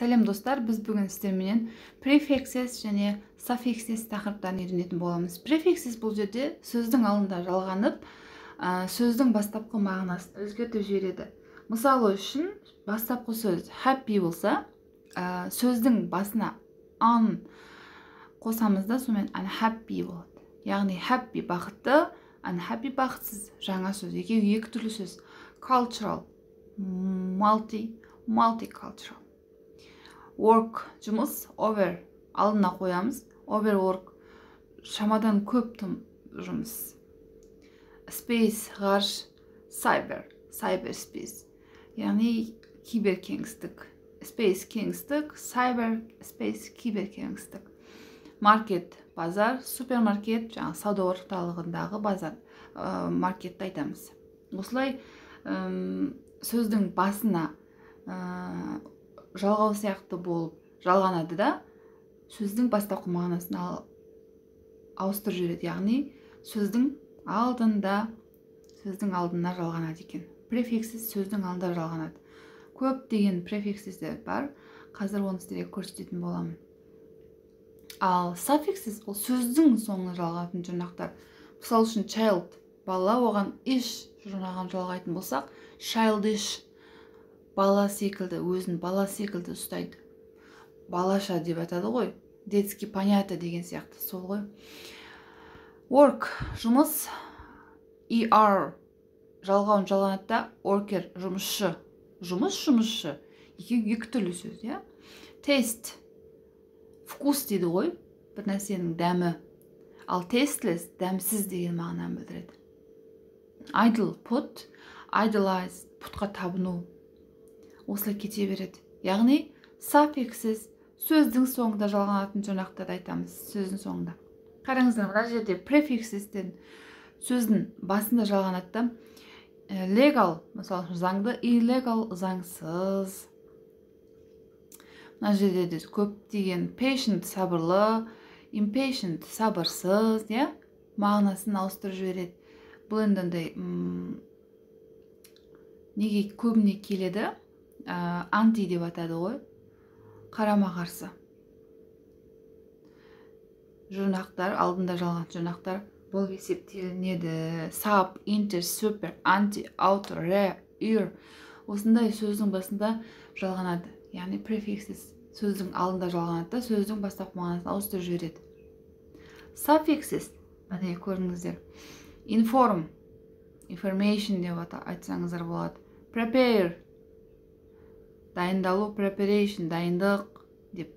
Сәлем достар, біз бүгін сіздерменен prefixes және suffixes тақырыптарын үйренетін боламыз. Prefixes бұл жерде сөздің алдында жалғанып, сөздің бастапқы мағынасын өзгертіп жібереді. Мысалы үшін, бастапқы сөз happy болса, сөздің басына on қосамыз да, сонымен unhappy болады. Яғни happy бақытты, unhappy бақытсыз. Жаңа сөз, екі түрлі сөз. Cultural, multicultural. Work, жұмыс, over, алдына қоямыз. Overwork, шамадан көп жұмыс. Space, ғарыш, cyberspace. Яғни киберкеңістік. Space, кеңістік, cyberspace, киберкеңістік. Market, базар, супермаркет, жаңа сауда орталығындағы базар, маркетті айтамыз. Осылай сөздің басына жалғау сияқты болып жалғанады да, сөздің бастапқы мағынасын ауыстырып жібереді. Яғни сөздің алдына жалғанады екен. Префиксіз сөздің алдында жалғанады. Көп деген префиксіздер бар. Қазір оны сіздерге көрсететін боламын. Ал suffixes ол сөздің соңына жалғанатын жұрнақтар. Мысалы үшін child, бала, оған ish жұрнағын жалғайтын болсақ, childish, бала секілді, өзін бала секілді ұстайды. Балаша деп атады ғой. Детский понятие деген сияқты, сол ғой. Work, жұмыс, жалғауын жалғанады да, worker, жұмысшы. Жұмысшы. Екі түрлі сөз, иә? Taste, вкус дейді ғой, бір нәрсенің дәмі. Ал tasteless, дәмсіз деген мағынаны білдіреді. Idle, пұт, idolize, пұтқа табыну. Осылай кете береді. Яғни suffixes сөздің соңында жалғанатын жұрнақтарды айтамыз, сөздің соңында. Қараңыздар, мына жерде prefixестен сөздің басында жалғанады. Legal, мысалы заңды, illegal, заңсыз. Мына жерде де көптеген patient, сабырлы, impatient, сабырсыз, мағынасын ауыстырып жібереді. Бұл енді неге көбіне келеді? Анти деп атады ғой, қарама қарсы. Жұрнақтар, алдында жалған жұрнақтар бұл есептелінеді. Sub, inter, super, anti, outer, re, ir. Осындай сөздің басында жалғанады. Яғни prefixes сөздің алдында жалғанады, сөздің бастапқы мағынасын ауыстырып жібереді. Suffixes, міне көріңіздер. Inform, information деп айтсаңыздар болады. Prepare, дайындалу, preparation, дайындық деп.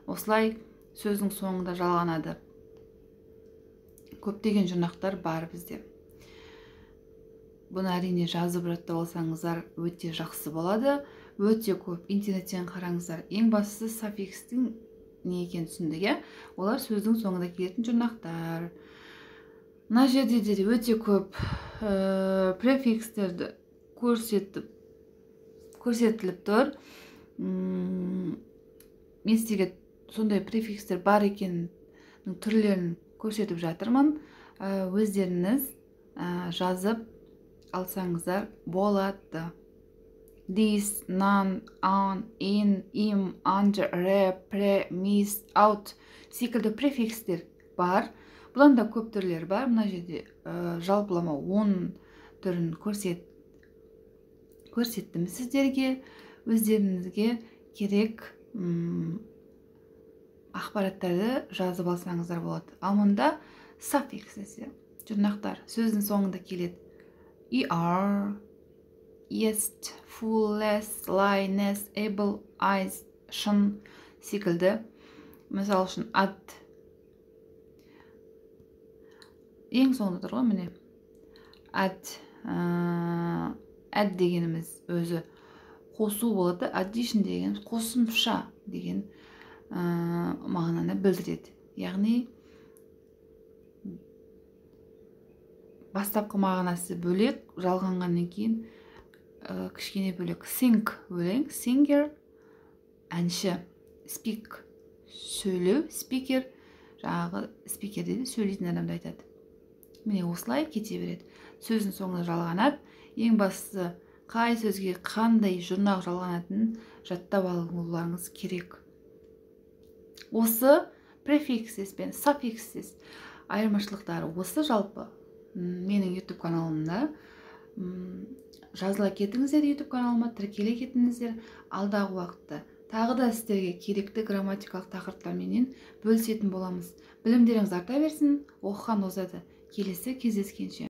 Осылай сөздің соңында жалғанады. Көптеген жұрнақтар бар бізде. Бұны әрине жазып жатты болсаңыздар өте жақсы болады. Өте көп интернеттен қараңыздар. Ең бастысы suffixтің не екенін түсіндік, олар сөздің соңында келетін жұрнақтар. Мына жерде де өте көп префикстерді көрсетіліп тұр. Мен сізге сондай префикстер бар екенін түрлерін көрсетіп жатырмын. Өздеріңіз жазып алсаңыздар болады. This, none, on, in, im, under, re, pre, mis, out секілді префикстер бар. Бұланда көп түрлер бар. Мына жерде жалпылама 10 түрін көрсеттім сіздерге. Өздеріңізге керек ақпараттарды жазып алсаңыздар болады. Ал мұнда suffixes, жұрнақтар сөздің соңында келеді. Er, est, full, less, lie, ness, able, eyes, шын секілді. Мысалы үшін at. Ең соңында тұр ғой, міне. Add дегеніміз өзі қосу болады. Addition дегеніміз қосымша деген мағынаны білдіреді. Яғни бастапқы мағынасы бөлек, жалғанғаннан кейін кішкене бөлек. Sing өлең, singer әнші, speak сөйлеу, speaker жаңағы speaker дейді, сөйлейтін адамды айтады. Міне осылай кете береді. Сөздің соңында жалғанады. Ең бастысы қай сөзге қандай жұрнақ жалғанатынын жаттап алуларыңыз керек. Осы префиксис пен суффиксис айырмашылықтары осы. Жалпы менің YouTube каналымда жазыла кетіңіздер, YouTube каналыма тіркеле кетіңіздер. Алдағы уақытта тағы да сіздерге керекті грамматикалық тақырыптарменен бөлісетін боламыз. Білімдеріңіз арта берсін. Оқыған озады. Келесі кездескенше.